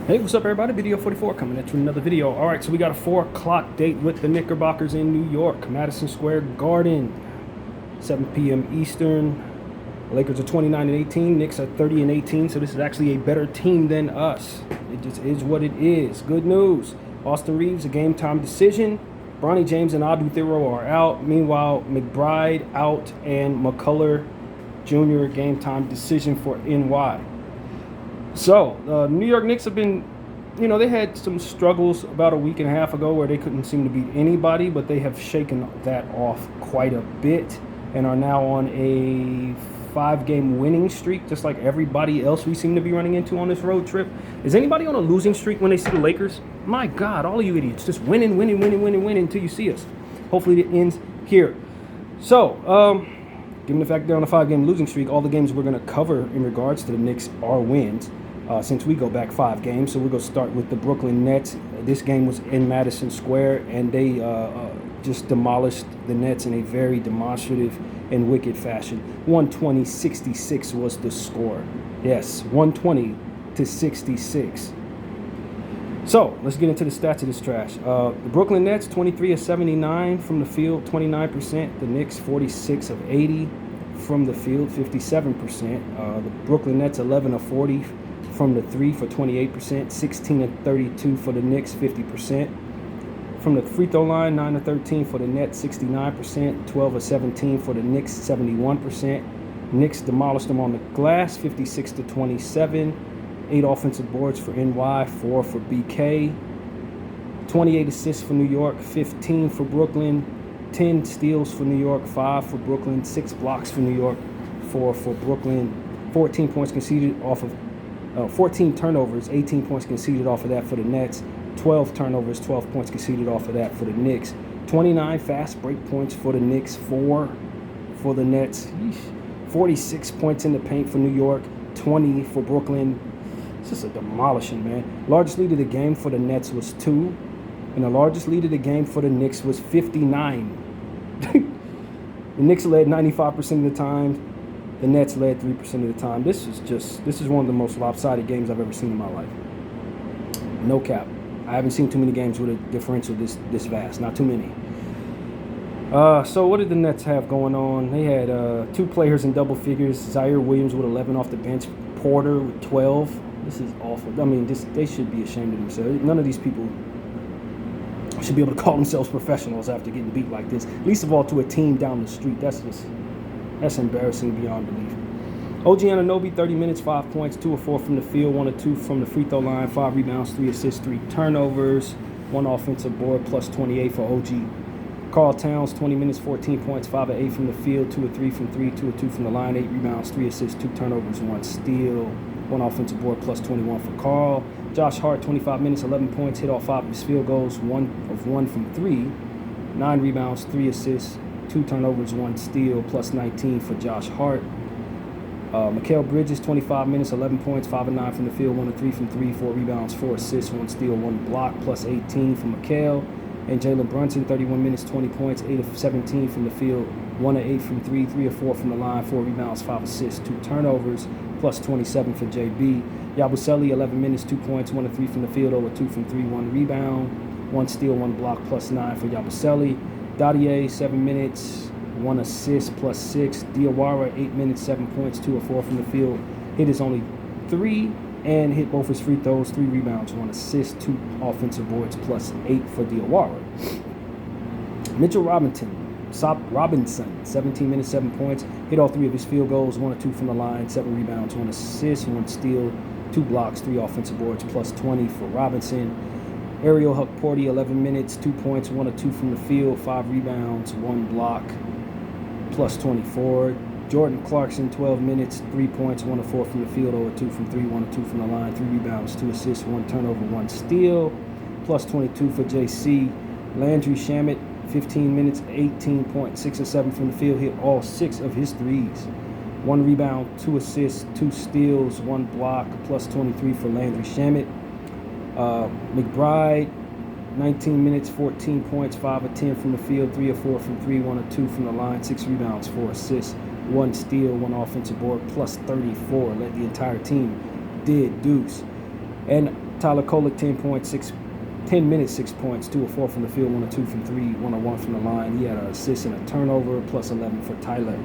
Hey, what's up, everybody? Video 44 coming at you with another video. All right, so we got a 4 o'clock date with the Knickerbockers in New York, Madison Square Garden, 7 p.m. Eastern. Lakers are 29-18, Knicks are 30-18, so this is actually a better team than us. It just is what it is. Good news. Austin Reeves, a game-time decision. Bronny James and Adu Thero are out. Meanwhile, McBride out and McCullough Jr. game-time decision for NY. So, New York Knicks have been, they had some struggles about a week and a half ago where they couldn't seem to beat anybody, but they have shaken that off quite a bit and are now on a 5-game winning streak, just like everybody else we seem to be running into on this road trip. Is anybody on a losing streak when they see the Lakers? My God, all of you idiots, just winning until you see us. Hopefully it ends here. So, given the fact they're on a 5-game losing streak, all the games we're going to cover in regards to the Knicks are wins. Since we go back 5 games, so we're going to start with the Brooklyn Nets. This game was in Madison Square, and they just demolished the Nets in a very demonstrative and wicked fashion. 120-66 was the score. Yes, 120-66. So let's get into the stats of this trash. The Brooklyn Nets, 23 of 79 from the field, 29%. The Knicks, 46 of 80 from the field, 57%. The Brooklyn Nets, 11 of 40 from the 3 for 28%. 16 of 32 for the Knicks, 50%. From the free throw line, 9 of 13 for the Nets, 69%. 12 of 17 for the Knicks, 71%. Knicks demolished them on the glass, 56-27. 8 offensive boards for NY, 4 for BK. 28 assists for New York, 15 for Brooklyn. 10 steals for New York, 5 for Brooklyn. 6 blocks for New York, 4 for Brooklyn. 14 points conceded off of 14 turnovers, 18 points conceded off of that for the Nets. 12 turnovers, 12 points conceded off of that for the Knicks. 29 fast break points for the Knicks, 4 for the Nets. 46 points in the paint for New York, 20 for Brooklyn. It's just a demolishing, man. Largest lead of the game for the Nets was 2, and the largest lead of the game for the Knicks was 59. The Knicks led 95% of the time. The Nets led 3% of the time. This is one of the most lopsided games I've ever seen in my life. No cap. I haven't seen too many games with a differential this vast. Not too many. So what did the Nets have going on? They had 2 players in double figures. Zaire Williams with 11 off the bench. Porter with 12. This is awful. I mean, they should be ashamed of themselves. None of these people should be able to call themselves professionals after getting beat like this. Least of all to a team down the street. That's embarrassing beyond belief. OG Anunoby, 30 minutes, 5 points, 2 of 4 from the field, 1 of 2 from the free throw line, 5 rebounds, 3 assists, 3 turnovers, 1 offensive board, plus 28 for OG. Karl Towns, 20 minutes, 14 points, 5 of 8 from the field, 2 of 3 from 3, 2 of 2 from the line, 8 rebounds, 3 assists, 2 turnovers, 1 steal, 1 offensive board, plus 21 for Karl. Josh Hart, 25 minutes, 11 points, hit all 5 of his field goals, 1 of 1 from 3, 9 rebounds, 3 assists, 2 turnovers, 1 steal, plus 19 for Josh Hart. Mikal Bridges, 25 minutes, 11 points, 5 of 9 from the field, 1 of 3 from 3, 4 rebounds, 4 assists, 1 steal, 1 block, plus 18 for Mikal. And Jalen Brunson, 31 minutes, 20 points, 8 of 17 from the field, 1 of 8 from 3, 3 of 4 from the line, 4 rebounds, 5 assists, 2 turnovers, plus 27 for JB. Yabusele, 11 minutes, 2 points, 1 of 3 from the field, 0 of 2 from 3, 1 rebound, 1 steal, 1 block, plus 9 for Yabusele. Dadier, 7 minutes, 1 assist, plus 6. Diawara, 8 minutes, 7 points, 2 of 4 from the field. Hit his only 3 and hit both his free throws, 3 rebounds, 1 assist, 2 offensive boards, plus 8 for Diawara. Mitchell Robinson, 17 minutes, 7 points, hit all 3 of his field goals, 1 of 2 from the line, 7 rebounds, 1 assist, 1 steal, 2 blocks, 3 offensive boards, plus 20 for Robinson. Ariel Hukporti, 11 minutes, 2 points, 1 of 2 from the field, 5 rebounds, 1 block, plus 24. Jordan Clarkson, 12 minutes, 3 points, 1 of 4 from the field, 0 of 2 from 3, 1 of 2 from the line, 3 rebounds, 2 assists, 1 turnover, 1 steal, plus 22 for JC. Landry Shamet, 15 minutes, 18 points, 6 of 7 from the field, hit all 6 of his threes. 1 rebound, 2 assists, 2 steals, 1 block, plus 23 for Landry Shamet. McBride, 19 minutes, 14 points, 5 of 10 from the field, 3 of 4 from 3, 1 of 2 from the line, 6 rebounds, 4 assists, 1 steal, 1 offensive board, plus 34. Led the entire team did deuce. And Tyler Kolek, 10 minutes, 6 points, 2 of 4 from the field, 1 of 2 from 3, 1 of 1 from the line. He had an assist and a turnover, plus 11 for Tyler.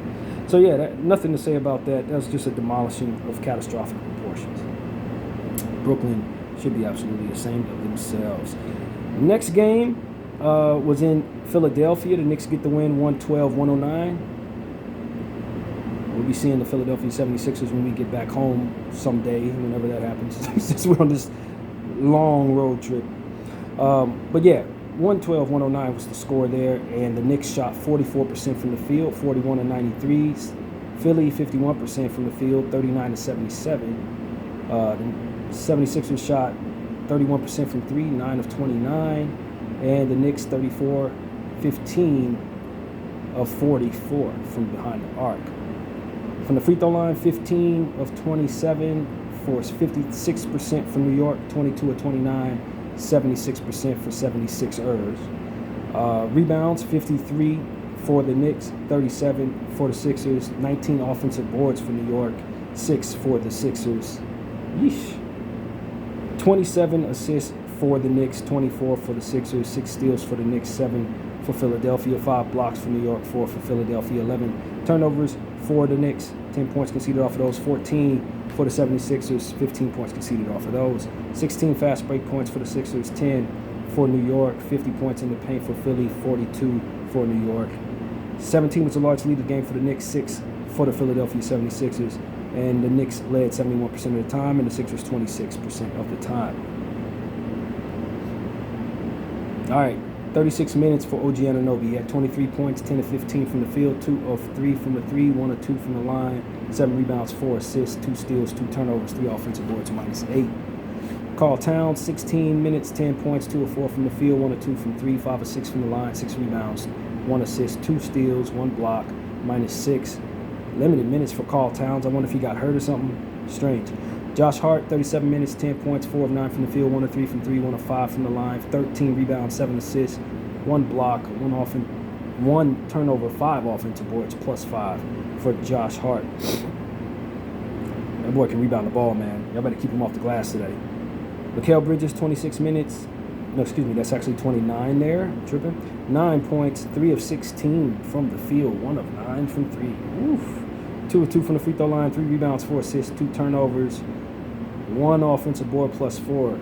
So yeah, nothing to say about that. That was just a demolishing of catastrophic proportions. Brooklyn should be absolutely ashamed of themselves. Next game was in Philadelphia. The Knicks get the win, 112-109. We'll be seeing the Philadelphia 76ers when we get back home someday, whenever that happens, since we're on this long road trip. But yeah, 112-109 was the score there, and the Knicks shot 44% from the field, 41 of 93. Philly, 51% from the field, 39 of 77. The 76ers shot 31% from 3, 9 of 29. And the Knicks, 15 of 44 from behind the arc. From the free throw line, 15 of 27 for 56% from New York, 22 of 29, 76% for 76ers. Rebounds, 53 for the Knicks, 37 for the Sixers, 19 offensive boards for New York, 6 for the Sixers. Yeesh. 27 assists for the Knicks, 24 for the Sixers, 6 steals for the Knicks, 7 for Philadelphia, 5 blocks for New York, 4 for Philadelphia, 11 turnovers for the Knicks, 10 points conceded off of those, 14 for the 76ers, 15 points conceded off of those, 16 fast break points for the Sixers, 10 for New York, 50 points in the paint for Philly, 42 for New York. 17 was a large lead of the game for the Knicks, 6 for the Philadelphia 76ers, and the Knicks led 71% of the time, and the Sixers 26% of the time. All right, 36 minutes for OG Anunoby. He had 23 points, 10 of 15 from the field, 2 of 3 from the 3, 1 of 2 from the line, 7 rebounds, 4 assists, 2 steals, 2 turnovers, 3 offensive boards, -8. Karl Towns, 16 minutes, 10 points, 2 of 4 from the field, 1 of 2 from 3, 5 of 6 from the line, 6 rebounds, 1 assist, 2 steals, 1 block, -6. Limited minutes for Karl Towns. I wonder if he got hurt or something. Strange. Josh Hart, 37 minutes, 10 points, 4 of 9 from the field, 1 of 3 from 3, 1 of 5 from the line, 13 rebounds, 7 assists, 1 block, 1 turnover, 5 offensive boards, +5 for Josh Hart. That boy can rebound the ball, man. Y'all better keep him off the glass today. Mikal Bridges, 26 minutes. No, excuse me, that's actually 29 there. I'm tripping. 9 points, 3 of 16 from the field, 1 of 9 from 3. Oof. 2 of 2 from the free throw line, 3 rebounds, 4 assists, 2 turnovers, 1 offensive board, +4.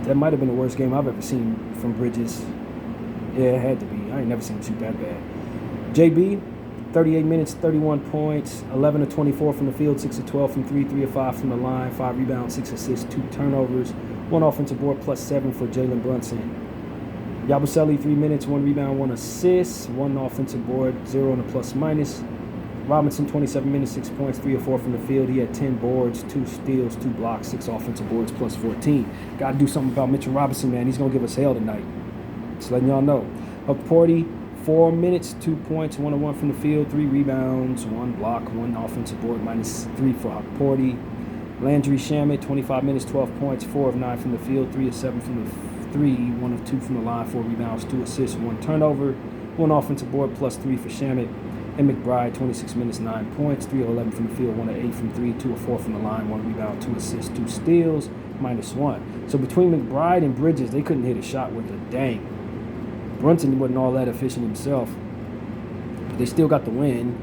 That might have been the worst game I've ever seen from Bridges. Yeah, it had to be. I ain't never seen him shoot that bad. JB, 38 minutes, 31 points, 11 of 24 from the field, 6 of 12 from 3, 3 of 5 from the line, 5 rebounds, 6 assists, 2 turnovers, 1 offensive board, +7 for Jalen Brunson. Yabusele, 3 minutes, 1 rebound, 1 assist, 1 offensive board, 0 on the +-. Robinson, 27 minutes, 6 points, 3 of 4 from the field. He had 10 boards, 2 steals, 2 blocks, 6 offensive boards, +14. Got to do something about Mitchell Robinson, man. He's going to give us hell tonight. Just letting y'all know. Porty, 4 minutes, 2 points, 1 of 1 from the field, 3 rebounds, 1 block, 1 offensive board, -3 for Porty. Landry Shamet, 25 minutes, 12 points, 4 of 9 from the field, 3 of 7 from the 3, 1 of 2 from the line, 4 rebounds, 2 assists, 1 turnover, 1 offensive board, +3 for Shamet. And McBride, 26 minutes, 9 points, 3 of 11 from the field, 1 of 8 from 3, 2 of 4 from the line, 1 rebound, 2 assists, 2 steals, -1. So between McBride and Bridges, they couldn't hit a shot with a dang. Brunson wasn't all that efficient himself. But they still got the win.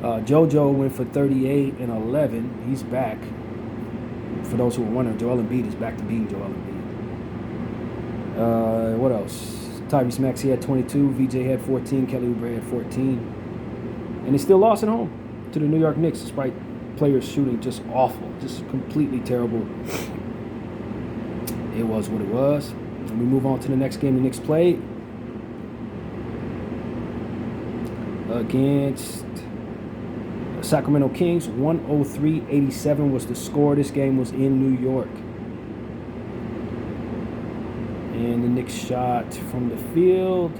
JoJo went for 38 and 11. He's back. For those who were wondering, Joel Embiid is back to being Joel Embiid. What else? Tyrese Maxey had 22. VJ had 14. Kelly Oubre had 14. And they still lost at home to the New York Knicks, despite players shooting just awful, just completely terrible. It was what it was. And we move on to the next game the Knicks played against Sacramento Kings. 103-87 was the score. This game was in New York. And the Knicks shot from the field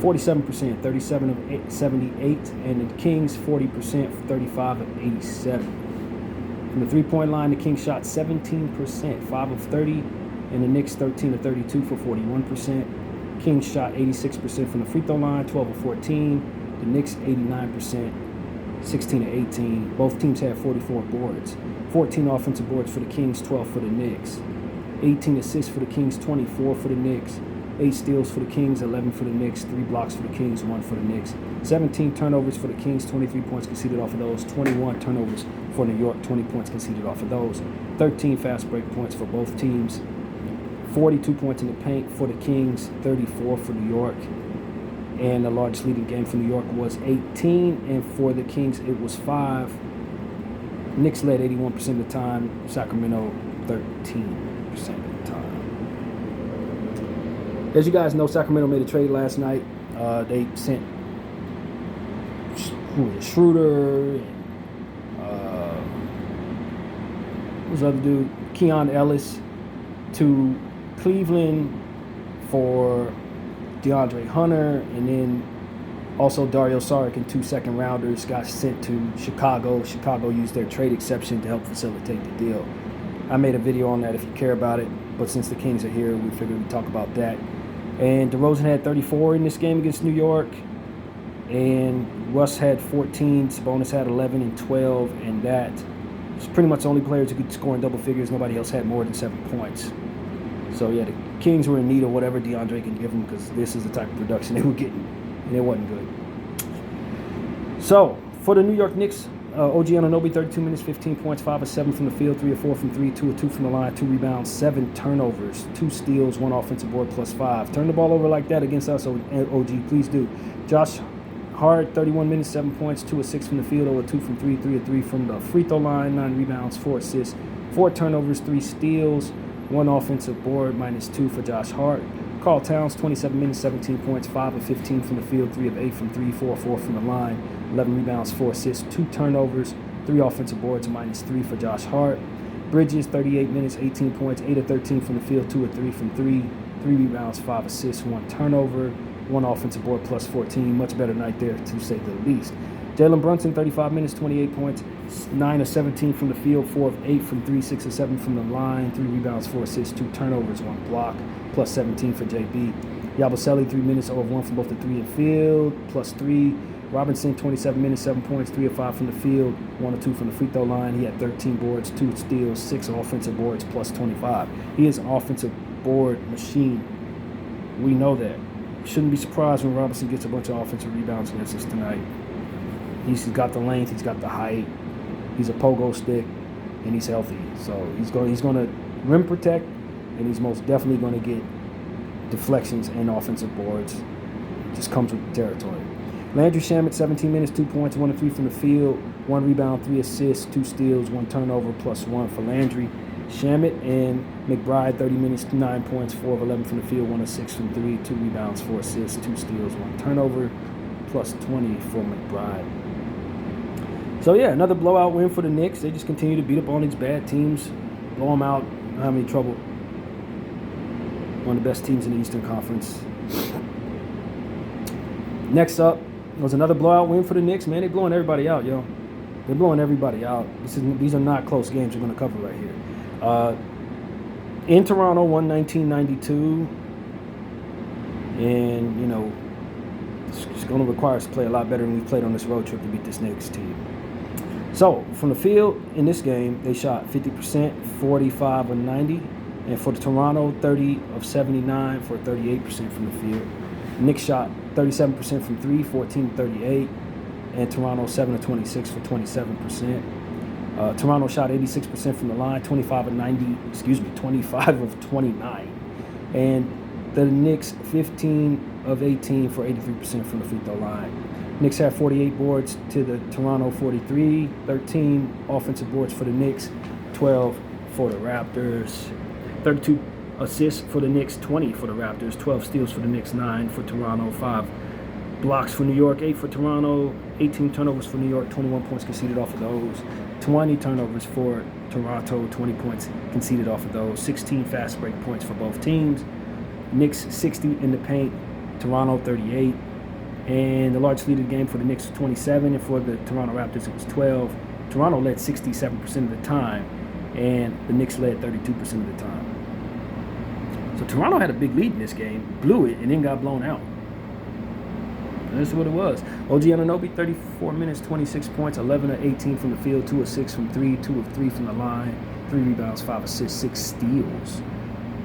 47%, 37 of 78, and the Kings 40%, 35 of 87. From the three-point line, the Kings shot 17%, 5 of 30, and the Knicks 13 of 32 for 41%. Kings shot 86% from the free throw line, 12 of 14. The Knicks 89%, 16 to 18. Both teams had 44 boards. 14 offensive boards for the Kings, 12 for the Knicks. 18 assists for the Kings, 24 for the Knicks. 8 steals for the Kings, 11 for the Knicks. 3 blocks for the Kings, 1 for the Knicks. 17 turnovers for the Kings, 23 points conceded off of those. 21 turnovers for New York, 20 points conceded off of those. 13 fast break points for both teams. 42 points in the paint for the Kings, 34 for New York. And the largest leading game for New York was 18, and for the Kings it was 5. Knicks led 81% of the time, Sacramento 13% of the time. As you guys know, Sacramento made a trade last night. They sent Schroeder, who's the other dude? Keon Ellis to Cleveland for DeAndre Hunter, and then also Dario Saric and 2 second-rounders got sent to Chicago. Chicago used their trade exception to help facilitate the deal. I made a video on that if you care about it, but since the Kings are here, we figured we'd talk about that. And DeRozan had 34 in this game against New York, and Russ had 14, Sabonis had 11 and 12, and that is pretty much the only players who could score in double figures. Nobody else had more than 7 points. So, yeah, the Kings were in need of whatever DeAndre can give them, because this is the type of production they were getting, and it wasn't good. So, for the New York Knicks, OG Anunoby, 32 minutes, 15 points, 5 of 7 from the field, 3 of 4 from 3, 2 of 2 from the line, 2 rebounds, 7 turnovers, 2 steals, 1 offensive board, plus 5. Turn the ball over like that against us, OG, please do. Josh Hart, 31 minutes, 7 points, 2 of 6 from the field, 0 of 2 from 3, 3 of 3 from the free throw line, 9 rebounds, 4 assists, 4 turnovers, 3 steals, 1 offensive board, -2 for Josh Hart. Karl Towns, 27 minutes, 17 points, 5 of 15 from the field, 3 of 8 from 3, 4 of 4 from the line, 11 rebounds, 4 assists, 2 turnovers, 3 offensive boards, -3 for Josh Hart. Bridges, 38 minutes, 18 points, 8 of 13 from the field, 2 of 3 from 3, 3 rebounds, 5 assists, 1 turnover, 1 offensive board, plus 14. Much better night there, to say the least. Jalen Brunson, 35 minutes, 28 points, 9 of 17 from the field, 4 of 8 from 3, 6 of 7 from the line, 3 rebounds, 4 assists, 2 turnovers, 1 block, plus 17 for JB. Yabusele, 3 minutes, 0 of 1 from both the 3 and field, plus 3. Robinson, 27 minutes, 7 points, 3 of 5 from the field, 1 of 2 from the free throw line. He had 13 boards, 2 steals, 6 offensive boards, plus 25. He is an offensive board machine. We know that. Shouldn't be surprised when Robinson gets a bunch of offensive rebounds against us tonight. He's got the length, he's got the height, he's a pogo stick, and he's healthy. So he's going to rim protect, and he's most definitely going to get deflections and offensive boards. It just comes with the territory. Landry Shamet, 17 minutes, 2 points, 1 of 3 from the field, 1 rebound, 3 assists, 2 steals, 1 turnover, plus 1 for Landry Shamet. And McBride, 30 minutes, 9 points, 4 of 11 from the field, 1 of 6 from 3, 2 rebounds, 4 assists, 2 steals, 1 turnover, plus 20 for McBride. So, yeah, another blowout win for the Knicks. They just continue to beat up on these bad teams, blow them out, not have any trouble. One of the best teams in the Eastern Conference. Next up was another blowout win for the Knicks. Man, they're blowing everybody out, yo. They're blowing everybody out. These are not close games we're going to cover right here. In Toronto, 119-92. And, you know, it's going to require us to play a lot better than we played on this road trip to beat this Knicks team. So, from the field in this game, they shot 50%, 45 of 90. And for the Toronto, 30 of 79 for 38% from the field. Knicks shot 37% from 3, 14 of 38. And Toronto, 7 of 26 for 27%. Toronto shot 86% from the line, 25 of 29. And the Knicks, 15 of 18 for 83% from the free throw line. Knicks had 48 boards to the Toronto 43, 13 offensive boards for the Knicks, 12 for the Raptors, 32 assists for the Knicks, 20 for the Raptors, 12 steals for the Knicks, 9 for Toronto, 5 blocks for New York, 8 for Toronto, 18 turnovers for New York, 21 points conceded off of those, 20 turnovers for Toronto, 20 points conceded off of those, 16 fast break points for both teams. Knicks 60 in the paint, Toronto 38. And the largest lead of the game for the Knicks was 27, and for the Toronto Raptors it was 12. Toronto led 67% of the time, and the Knicks led 32% of the time. So Toronto had a big lead in this game, blew it, and then got blown out. That's what it was. OG Anunoby, 34 minutes, 26 points, 11 of 18 from the field, 2 of 6 from 3, 2 of 3 from the line, 3 rebounds, 5 assists, 6 steals,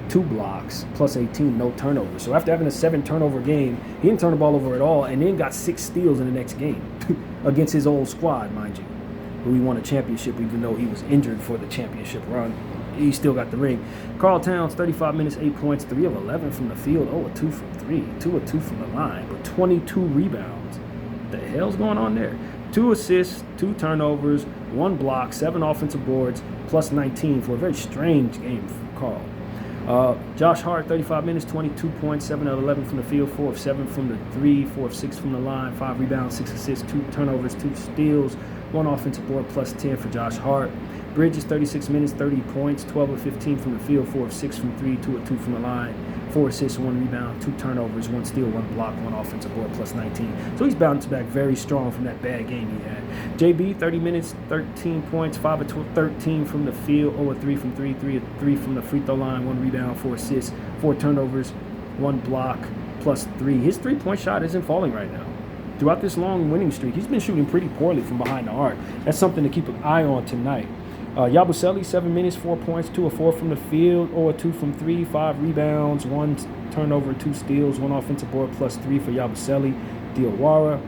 2 blocks, plus 18, no turnovers. So after having a 7-turnover game, he didn't turn the ball over at all, and then got 6 steals in the next game against his old squad, mind you, who he won a championship, even though he was injured for the championship run. He still got the ring. Karl Towns, 35 minutes, 8 points, 3 of 11 from the field, 0 of 2 from 3, 2 of 2 from the line, but 22 rebounds. What the hell's going on there? 2 assists, 2 turnovers, 1 block, 7 offensive boards, plus 19 for a very strange game for Karl. Josh Hart, 35 minutes, 22 points, 7 of 11 from the field, 4 of 7 from the 3, 4 of 6 from the line, 5 rebounds, 6 assists, 2 turnovers, 2 steals, 1 offensive board, plus 10 for Josh Hart. Bridges, 36 minutes, 30 points, 12 of 15 from the field, 4 of 6 from 3, 2 of 2 from the line, 4 assists, 1 rebound, 2 turnovers, 1 steal, 1 block, 1 offensive board, plus 19. So he's bounced back very strong from that bad game he had. JB, 30 minutes, 13 points, 5 of 13 from the field, 0 of 3 from 3, 3 of 3 from the free throw line, 1 rebound, 4 assists, 4 turnovers, 1 block, plus 3. His three-point shot isn't falling right now. Throughout this long winning streak, he's been shooting pretty poorly from behind the arc. That's something to keep an eye on tonight. Yabusele, 7 minutes, 4 points, 2 of 4 from the field, 0 of 2 from 3, 5 rebounds, 1 turnover, 2 steals, 1 offensive board, plus 3 for Yabusele. Diawara,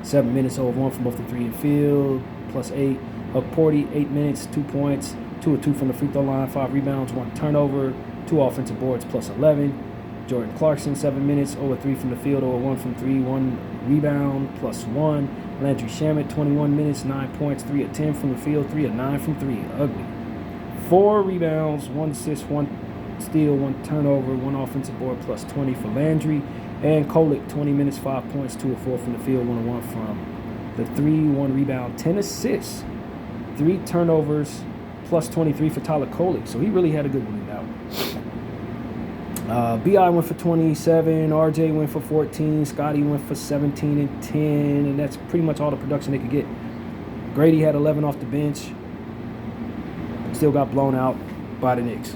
7 minutes, 0 of 1 from both the 3 and field, plus 8. Porty, 8 minutes, 2 points, 2 of 2 from the free throw line, 5 rebounds, 1 turnover, 2 offensive boards, plus 11. Jordan Clarkson, 7 minutes, 0 of 3 from the field, 0 of 1 from 3, 1 rebound, plus 1. Landry Shamet, 21 minutes, 9 points, 3 of 10 from the field, 3 of 9 from 3. Ugly. 4 rebounds, 1 assist, 1 steal, 1 turnover, 1 offensive board, plus 20 for Landry. And Kolek, 20 minutes, 5 points, 2 of 4 from the field, 1 of 1 from the 3, 1 rebound, 10 assists, 3 turnovers, plus 23 for Tyler Kolek. So he really had a good one in that one. B.I. went for 27, RJ went for 14, Scotty went for 17 and 10, and that's pretty much all the production they could get. Grady had 11 off the bench, still got blown out by the Knicks.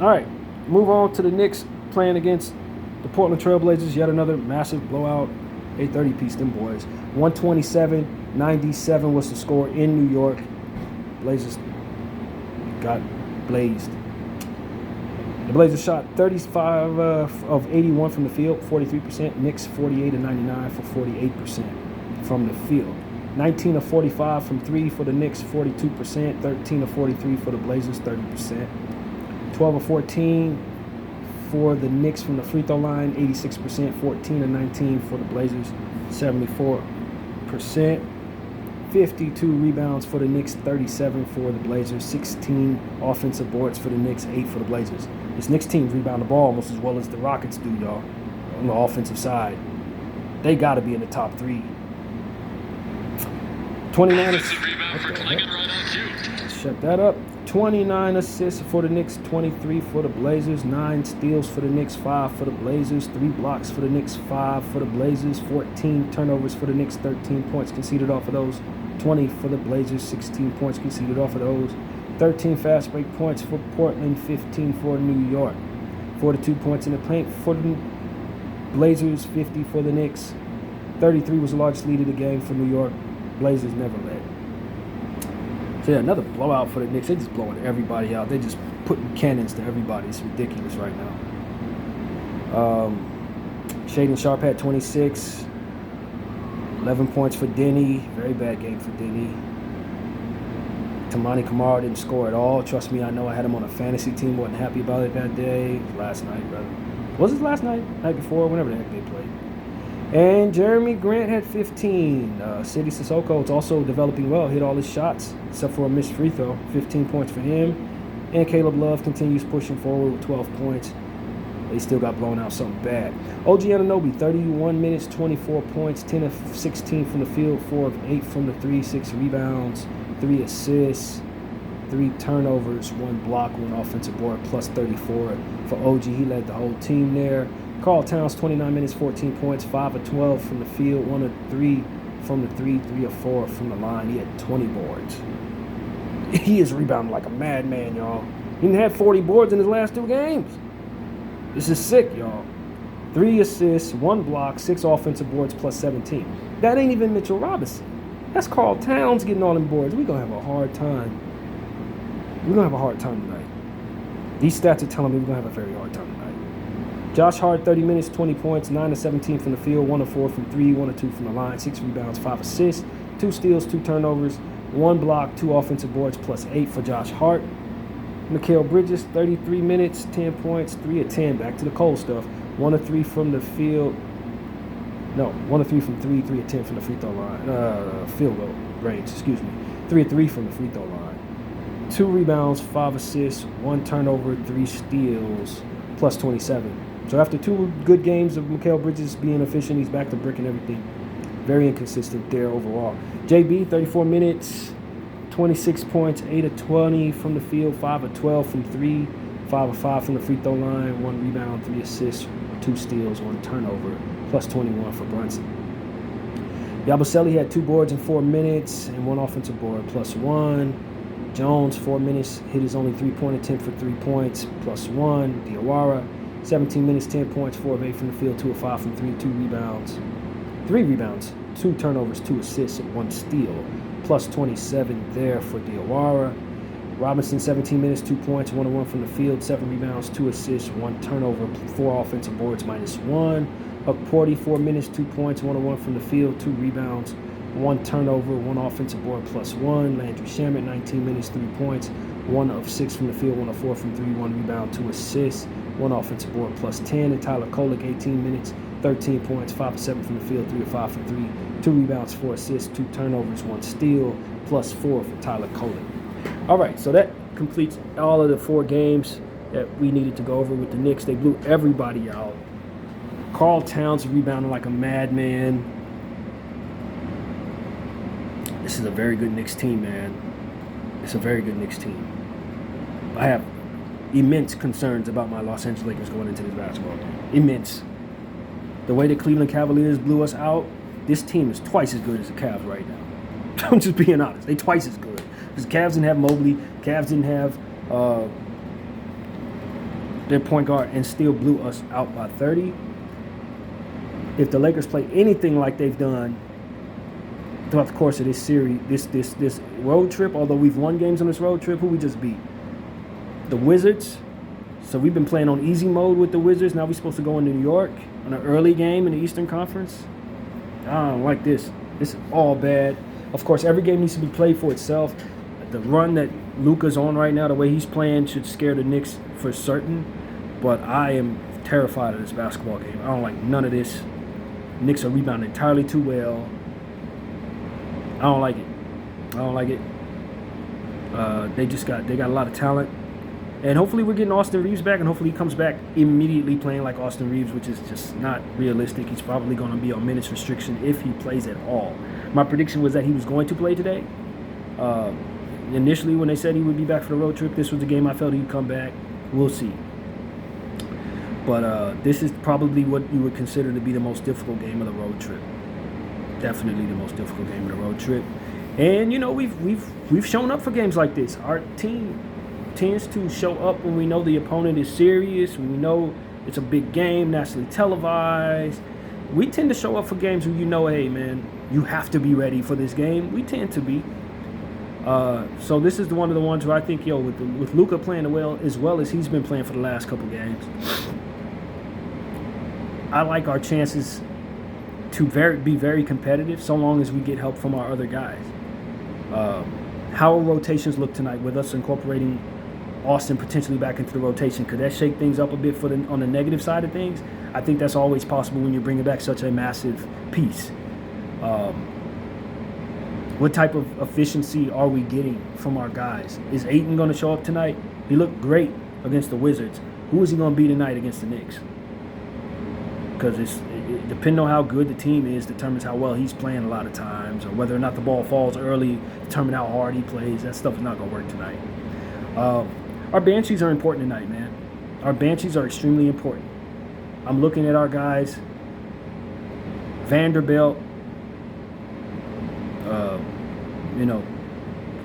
All right, move on to the Knicks playing against the Portland Trailblazers, yet another massive blowout, 8:30 piece, them boys. 127-97 was the score in New York. Blazers got blazed. The Blazers shot 35 of 81 from the field, 43%. Knicks 48 of 99 for 48% from the field. 19 of 45 from 3 for the Knicks, 42%. 13 of 43 for the Blazers, 30%. 12 of 14 for the Knicks from the free throw line, 86%. 14 of 19 for the Blazers, 74%. 52 rebounds for the Knicks, 37 for the Blazers, 16 offensive boards for the Knicks, 8 for the Blazers. This Knicks team rebound the ball almost as well as the Rockets do, y'all, on the offensive side. They got to be in the top 3. 29 assists. Shut that up. 29 assists for the Knicks, 23 for the Blazers, 9 steals for the Knicks, 5 for the Blazers, 3 blocks for the Knicks, 5 for the Blazers, 14 turnovers for the Knicks, 13 points conceded off of those, 20 for the Blazers, 16 points conceded off of those, 13 fast break points for Portland, 15 for New York, 42 points in the paint for the Blazers, 50 for the Knicks, 33 was the largest lead of the game for New York. Blazers never led. So yeah, another blowout for the Knicks. They're just blowing everybody out. They're just putting cannons to everybody. It's ridiculous right now. Shaedon Sharpe had 26. 11 points for Denny. Very bad game for Denny. Tamani Kamara didn't score at all. Trust me, I know I had him on a fantasy team. Wasn't happy about it that day. Last night, brother. Was it last night? Night before? Whenever the heck they played. And Jeremy Grant had 15. Sidi Sissoko is also developing well. Hit all his shots except for a missed free throw. 15 points for him. And Caleb Love continues pushing forward with 12 points. They still got blown out something bad. OG Anunoby, 31 minutes, 24 points, 10 of 16 from the field, 4 of 8 from the 3, 6 rebounds, 3 assists, 3 turnovers, 1 block, 1 offensive board, plus 34 for OG. He led the whole team there. Karl Towns, 29 minutes, 14 points, 5 of 12 from the field, 1 of 3 from the 3, 3 of 4 from the line. He had 20 boards. He is rebounding like a madman, y'all. He didn't have 40 boards in his last 2 games. This is sick, y'all. 3 assists, 1 block, 6 offensive boards plus 17. That ain't even Mitchell Robinson. That's Carl Towns getting all them boards. We're going to have a hard time. We're going to have a hard time tonight. These stats are telling me we're going to have a very hard time tonight. Josh Hart, 30 minutes, 20 points, 9 of 17 from the field, 1 of 4 from 3, 1 of 2 from the line, 6 rebounds, 5 assists, 2 steals, 2 turnovers, 1 block, 2 offensive boards plus 8 for Josh Hart. Mikal Bridges, 33 minutes, 10 points, 3 of 10. Back to the cold stuff. 1 of 3 from the field. No, 1 of 3 from 3, 3 of 10 from the free throw line. Field goal range, excuse me. 3 of 3 from the free throw line. 2 rebounds, 5 assists, 1 turnover, 3 steals, plus 27. So after 2 good games of Mikal Bridges being efficient, he's back to brick and everything. Very inconsistent there overall. JB, 34 minutes, 26 points, 8 of 20 from the field, 5 of 12 from 3, 5 of 5 from the free throw line, 1 rebound, 3 assists, 2 steals, 1 turnover, plus 21 for Brunson. Yabusele had 2 boards in 4 minutes and 1 offensive board, plus 1. Jones, 4 minutes, hit his only 3-point attempt for 3 points, plus 1. Diawara, 17 minutes, 10 points, 4 of 8 from the field, 2 of 5 from 3, 2 rebounds. 3 rebounds, 2 turnovers, 2 assists, and 1 steal, plus 27 there for Diawara. Robinson, 17 minutes, 2 points, 1 of 1 from the field, 7 rebounds, 2 assists, 1 turnover, 4 offensive boards, minus 1. Porty, 4 minutes, 2 points, 1 of 1 from the field, 2 rebounds, 1 turnover, 1 offensive board, plus 1. Landry Shamet, 19 minutes, 3 points, 1 of 6 from the field, 1 of 4 from 3, 1 rebound, 2 assists, 1 offensive board, plus 10. And Tyler Kolek, 18 minutes, 13 points, 5 of 7 from the field, 3 of 5 from 3, 2 rebounds, 4 assists, 2 turnovers, 1 steal, plus 4 for Tyler Kolek. All right, so that completes all of the 4 games that we needed to go over with the Knicks. They blew everybody out. Carl Towns rebounding like a madman. This is a very good Knicks team, man. It's a very good Knicks team. I have immense concerns about my Los Angeles Lakers going into this basketball game. Immense. The way the Cleveland Cavaliers blew us out, this team is twice as good as the Cavs right now. I'm just being honest. They're twice as good. Because Cavs didn't have Mobley. Cavs didn't have their point guard and still blew us out by 30. If the Lakers play anything like they've done throughout the course of this series, this road trip, although we've won games on this road trip, who we just beat? The Wizards. So we've been playing on easy mode with the Wizards. Now we're supposed to go into New York on an early game in the Eastern Conference. I don't like this. This is all bad. Of course, every game needs to be played for itself. The run that Luka's on right now, the way he's playing, should scare the Knicks for certain. But I am terrified of this basketball game. I don't like none of this. Knicks are rebounding entirely too well. I don't like it. They got a lot of talent. And hopefully we're getting Austin Reeves back, and hopefully he comes back immediately playing like Austin Reeves, which is just not realistic. He's probably going to be on minutes restriction if he plays at all. My prediction was that he was going to play today. Initially, when they said he would be back for the road trip, this was the game I felt he'd come back. We'll see. But this is probably what you would consider to be the most difficult game of the road trip. Definitely the most difficult game of the road trip. And you know, we've shown up for games like this. Our team tends to show up when we know the opponent is serious, when we know it's a big game, nationally televised. We tend to show up for games when you know, hey man, you have to be ready for this game. We tend to be. So this is one of the ones where I think, with Luka playing well as he's been playing for the last couple games, I like our chances to be very competitive so long as we get help from our other guys. How will rotations look tonight with us incorporating Austin potentially back into the rotation? Could that shake things up a bit on the negative side of things? I think that's always possible when you're bringing back such a massive piece. What type of efficiency are we getting from our guys? Is Ayton going to show up tonight? He looked great against the Wizards. Who is he going to be tonight against the Knicks? Because it depending on how good the team is determines how well he's playing a lot of times, or whether or not the ball falls early determine how hard he plays. That stuff is not going to work tonight. Our Banshees are important tonight, man. Our Banshees are extremely important. I'm looking at our guys. Vanderbilt,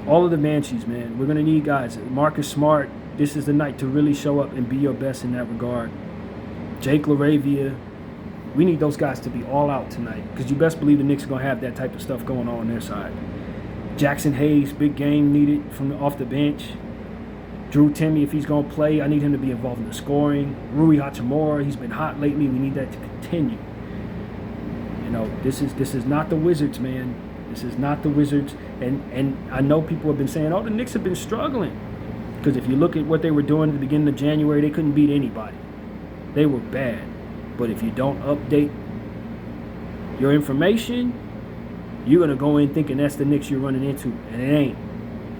all of the Banshees, man. We're going to need guys. Marcus Smart, this is the night to really show up and be your best in that regard. Jake LaRavia, We need those guys to be all out tonight because you best believe the Knicks are going to have that type of stuff going on their side. Jackson Hayes, big game needed off the bench. Drew Timmy, if he's going to play, I need him to be involved in the scoring. Rui Hachimura, he's been hot lately. We need that to continue. You know, this is not the Wizards, man. This is not the Wizards. And I know people have been saying, oh, the Knicks have been struggling. Because if you look at what they were doing at the beginning of January, they couldn't beat anybody. They were bad. But if you don't update your information, you're going to go in thinking that's the Knicks you're running into. And it ain't.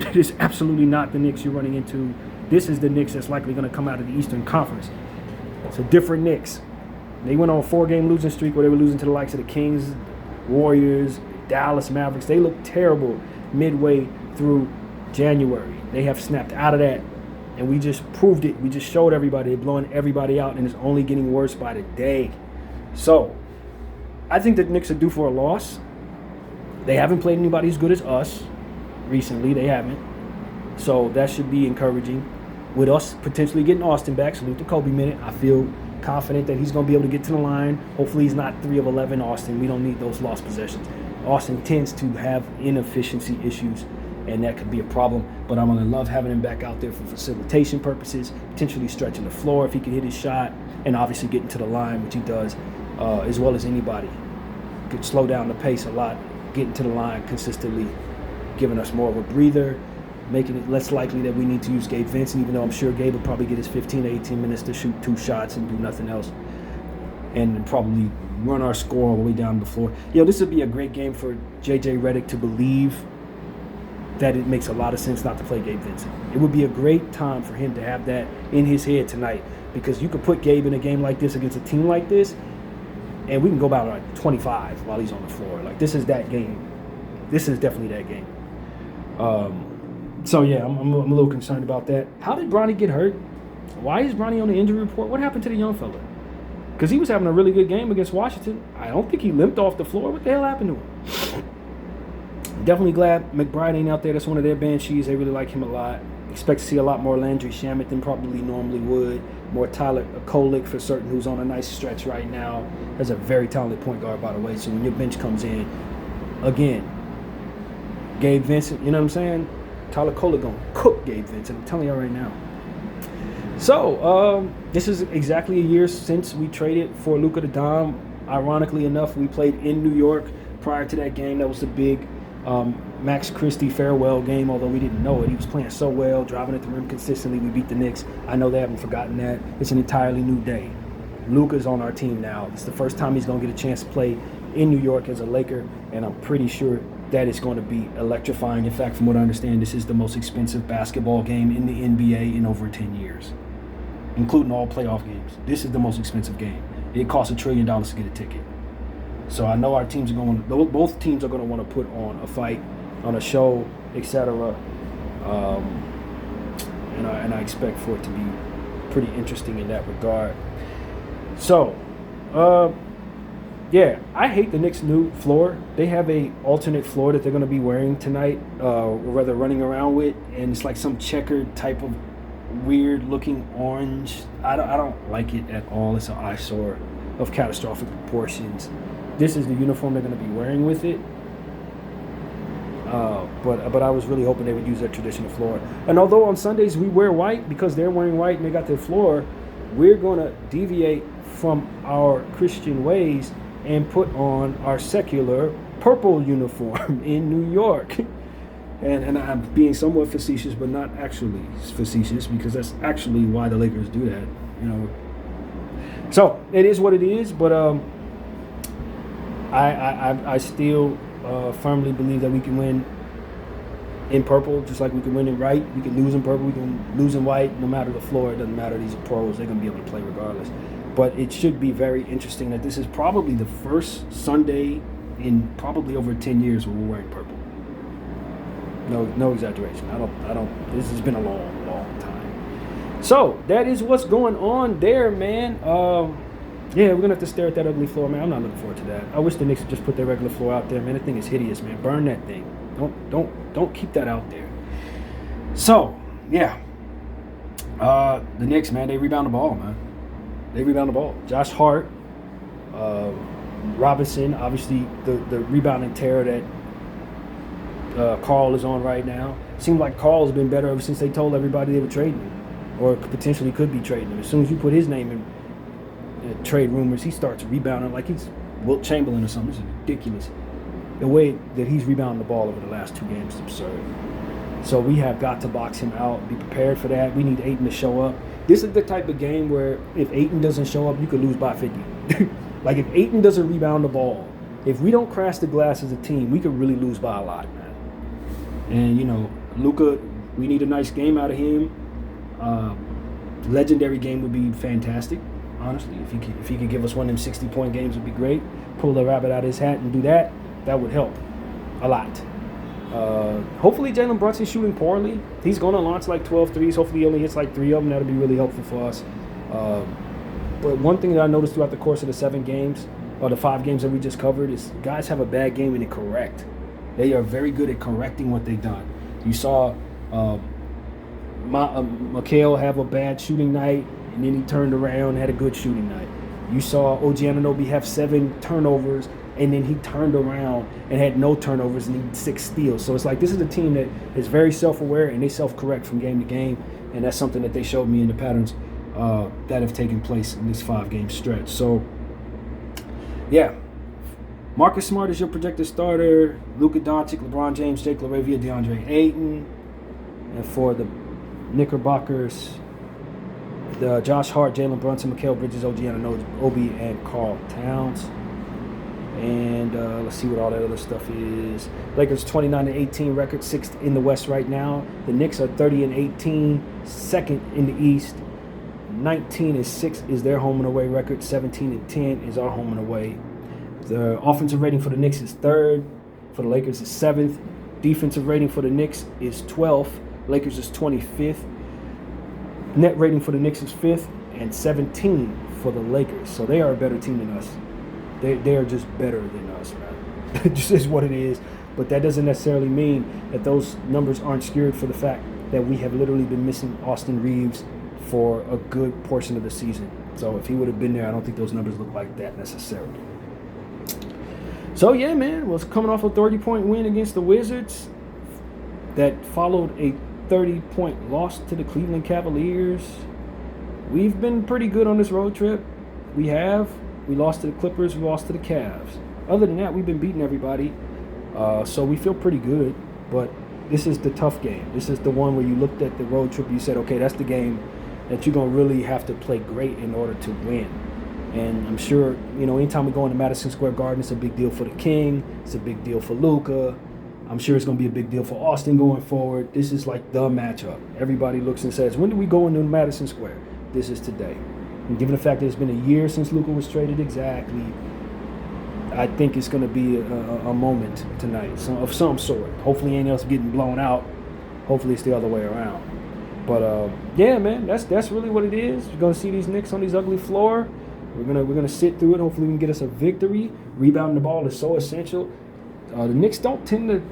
It is absolutely not the Knicks you're running into. This is the Knicks that's likely going to come out of the Eastern Conference. It's a different Knicks. They went on a 4-game losing streak where they were losing to the likes of the Kings, Warriors, Dallas Mavericks. They looked terrible midway through January. They have snapped out of that, and we just proved it. We just showed everybody they're blowing everybody out, and it's only getting worse by the day. So, I think the Knicks are due for a loss. They haven't played anybody as good as us recently. They haven't. So, that should be encouraging. With us potentially getting Austin back, salute to Kobe minute, I feel confident that he's going to be able to get to the line. Hopefully he's not 3 of 11 Austin. We don't need those lost possessions. Austin tends to have inefficiency issues, and that could be a problem. But I'm going to love having him back out there for facilitation purposes, potentially stretching the floor if he can hit his shot, and obviously getting to the line, which he does, as well as anybody. Could slow down the pace a lot, getting to the line consistently, giving us more of a breather, making it less likely that we need to use Gabe Vincent, even though I'm sure Gabe will probably get his 15 to 18 minutes to shoot 2 shots and do nothing else, and probably run our score all the way down the floor. This would be a great game for J.J. Redick to believe that it makes a lot of sense not to play Gabe Vincent. It would be a great time for him to have that in his head tonight, because you could put Gabe in a game like this against a team like this, and we can go about like 25 while he's on the floor. Like, this is that game. This is definitely that game. So, yeah, I'm a little concerned about that. How did Bronny get hurt? Why is Bronny on the injury report? What happened to the young fella? Because he was having a really good game against Washington. I don't think he limped off the floor. What the hell happened to him? Definitely glad McBride ain't out there. That's one of their banshees. They really like him a lot. Expect to see a lot more Landry Shamet than probably normally would. More Tyler Kolek for certain, who's on a nice stretch right now. Has a very talented point guard, by the way. So when your bench comes in, again, Gabe Vincent, you know what I'm saying? Tyler Kolek going to cook Gabe Vincent. I'm telling you right now. So, this is exactly a year since we traded for Luka the Dom. Ironically enough, we played in New York prior to that game. That was the big Max Christie farewell game, although we didn't know it. He was playing so well, driving at the rim consistently. We beat the Knicks. I know they haven't forgotten that. It's an entirely new day. Luka's on our team now. It's the first time he's going to get a chance to play in New York as a Laker, and I'm pretty sure that is going to be electrifying. In fact, from what I understand, this is the most expensive basketball game in the NBA in over 10 years, including all playoff games. This is the most expensive game. It costs $1 trillion to get a ticket. So I know our teams are going to, both teams are going to want to put on a fight, on a show, etc. And I expect for it to be pretty interesting in that regard. So, yeah, I hate the Knicks' new floor. They have a alternate floor that they're going to be wearing tonight, or rather running around with, and it's like some checkered type of weird-looking orange. I don't like it at all. It's an eyesore of catastrophic proportions. This is the uniform they're going to be wearing with it. But I was really hoping they would use that traditional floor. And although on Sundays we wear white because they're wearing white and they got their floor, we're going to deviate from our Christian ways and put on our secular purple uniform in New York. And I'm being somewhat facetious, but not actually facetious, because that's actually why the Lakers do that, So it is what it is, but I still firmly believe that we can win in purple, just like we can win in white. We can lose in purple, we can lose in white. No matter the floor, it doesn't matter. These are pros; they're gonna be able to play regardless. But it should be very interesting that this is probably the first Sunday in probably over 10 years where we're wearing purple. No exaggeration. I don't. This has been a long time. So that is what's going on there, man. Yeah, we're gonna have to stare at that ugly floor, man. I'm not looking forward to that. I wish the Knicks would just put their regular floor out there, man. That thing is hideous, man. Burn that thing. Don't keep that out there. So yeah, the Knicks, man, they rebound the ball, man. They rebound the ball. Josh Hart Robinson, obviously the rebounding terror that Carl is on right now. Seems like Carl's been better ever since they told everybody they were trading him, or potentially could be trading him. As soon as you put his name in trade rumors, he starts rebounding like he's Wilt Chamberlain or something. It's ridiculous. The way that he's rebounding the ball over the last 2 games is absurd. So we have got to box him out, be prepared for that. We need Ayton to show up. This is the type of game where if Ayton doesn't show up, you could lose by 50. Like if Ayton doesn't rebound the ball, if we don't crash the glass as a team, we could really lose by a lot, man. And, Luka, we need a nice game out of him. Legendary game would be fantastic, honestly. If he could give us one of them 60-point games, would be great. Pull the rabbit out of his hat and do that. That would help a lot. Hopefully Jalen Brunson's shooting poorly. He's going to launch like 12 threes. Hopefully he only hits like 3 of them. That'll be really helpful for us. But one thing that I noticed throughout the course of the 7 games, or the 5 games that we just covered, is guys have a bad game and they correct. They are very good at correcting what they've done. You saw Mikal have a bad shooting night, and then he turned around and had a good shooting night. You saw OG Anunoby have 7 turnovers, and then he turned around and had no turnovers and he had 6 steals. So it's like this is a team that is very self-aware and they self-correct from game to game, and that's something that they showed me in the patterns that have taken place in this 5-game stretch. So, yeah. Marcus Smart is your projected starter. Luka Doncic, LeBron James, Jake LaRavia, DeAndre Ayton. And for the Knickerbockers, Josh Hart, Jalen Brunson, Mikal Bridges, OG Anunoby, and Karl Towns. And let's see what all that other stuff is. Lakers 29-18 record, 6th in the West right now. The Knicks are 30-18, 2nd in the East. 19-6 is their home and away record. 17-10 is our home and away. The offensive rating for the Knicks is 3rd. For the Lakers is 7th. Defensive rating for the Knicks is 12th. Lakers is 25th. Net rating for the Knicks is 5th. And 17 for the Lakers. So they are a better team than us. They are just better than us, man. It just is what it is. But that doesn't necessarily mean that those numbers aren't skewed for the fact that we have literally been missing Austin Reeves for a good portion of the season. So if he would have been there, I don't think those numbers look like that necessarily. So, yeah, man, was coming off a 30-point win against the Wizards that followed a 30-point loss to the Cleveland Cavaliers. We've been pretty good on this road trip. We have. We lost to the Clippers. We lost to the Cavs. Other than that, we've been beating everybody. So we feel pretty good. But this is the tough game. This is the one where you looked at the road trip and you said, okay, that's the game that you're going to really have to play great in order to win. And I'm sure, anytime we go into Madison Square Garden, it's a big deal for the King. It's a big deal for Luka. I'm sure it's going to be a big deal for Austin going forward. This is like the matchup. Everybody looks and says, when do we go into Madison Square? This is today. And given the fact that it's been a year since Luka was traded exactly, I think it's going to be a moment tonight of some sort. Hopefully ain't else getting blown out. Hopefully it's the other way around. But, yeah, man, that's really what it is. You're going to see these Knicks on these ugly floor. We're gonna sit through it. Hopefully we can get us a victory. Rebounding the ball is so essential. The Knicks don't tend to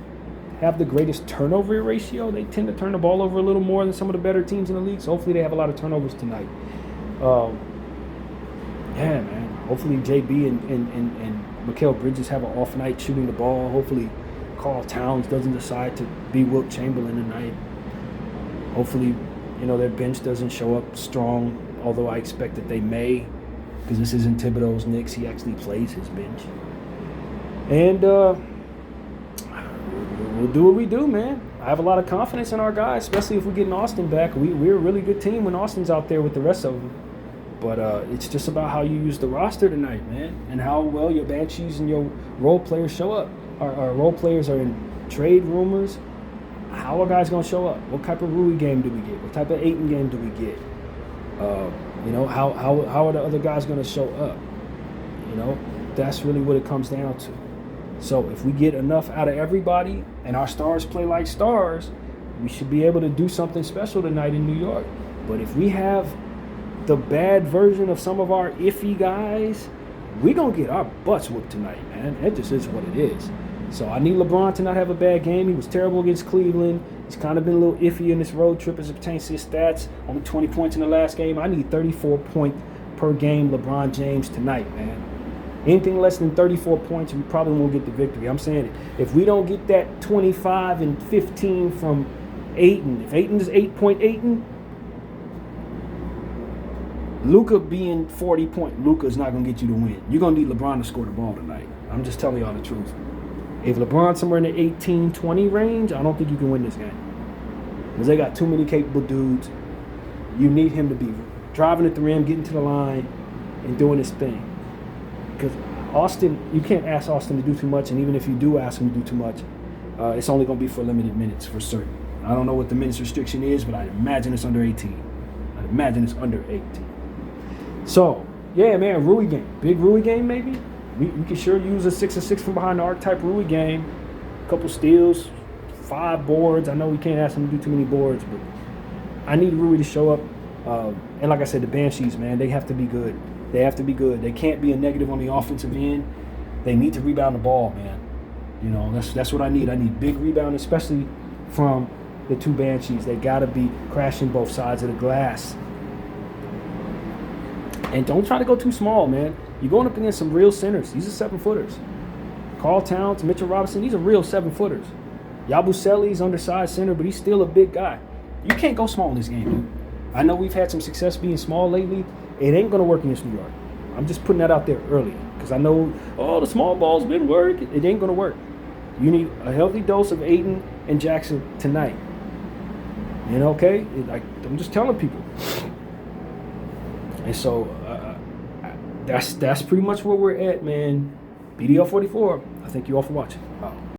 have the greatest turnover ratio. They tend to turn the ball over a little more than some of the better teams in the league. So hopefully they have a lot of turnovers tonight. Yeah, man. Hopefully JB and Mikal Bridges have an off night shooting the ball. Hopefully Karl Towns doesn't decide to be Wilt Chamberlain tonight. Hopefully, their bench doesn't show up strong, although I expect that they may. Because this isn't Thibodeau's Knicks. He actually plays his bench. And we'll do what we do, man. I have a lot of confidence in our guys, especially if we get Austin back. We're a really good team when Austin's out there with the rest of them. But it's just about how you use the roster tonight, man, and how well your Banshees and your role players show up. Our role players are in trade rumors. How are guys going to show up? What type of Rui game do we get? What type of Ayton game do we get? How are the other guys going to show up? That's really what it comes down to. So if we get enough out of everybody and our stars play like stars, we should be able to do something special tonight in New York. But if we have the bad version of some of our iffy guys, we're going to get our butts whooped tonight, man. That just is what it is. So I need LeBron to not have a bad game. He was terrible against Cleveland. He's kind of been a little iffy in this road trip as it pertains to his stats. Only 20 points in the last game. I need 34 point per game LeBron James tonight, man. Anything less than 34 points, we probably won't get the victory. I'm saying it. If we don't get that 25 and 15 from Ayton, if Ayton is 8-point Ayton, Luka being 40 point, Luka is not going to get you to win. You're going to need LeBron to score the ball tonight. I'm just telling y'all the truth. If LeBron's somewhere in the 18-20 range, I don't think you can win this game. Because they got too many capable dudes. You need him to be driving at the rim, getting to the line, and doing his thing. Because Austin, you can't ask Austin to do too much, and even if you do ask him to do too much, it's only going to be for limited minutes for certain. I don't know what the minutes restriction is, but I imagine it's under 18. I imagine it's under 18. So, yeah, man, Rui game. Big Rui game, maybe? We can sure use a 6-6 from behind the arc type Rui game. A couple steals, 5 boards. I know we can't ask him to do too many boards, but I need Rui to show up. And like I said, the Banshees, man, they have to be good. They have to be good. They can't be a negative on the offensive end. They need to rebound the ball, man. You know, that's what I need. I need big rebound, especially from the 2 Banshees. They got to be crashing both sides of the glass. And don't try to go too small, man. You're going up against some real centers. These are 7-footers. Carl Towns, Mitchell Robinson, these are real 7-footers. Yabusele's undersized center, but he's still a big guy. You can't go small in this game, dude. I know we've had some success being small lately. It ain't going to work against New York. I'm just putting that out there early because I know, the small ball's been working. It ain't going to work. You need a healthy dose of Ayton and Jackson tonight. You know, okay? I'm just telling people. And so that's pretty much where we're at, man. BDL 44. I thank you all for watching. Wow.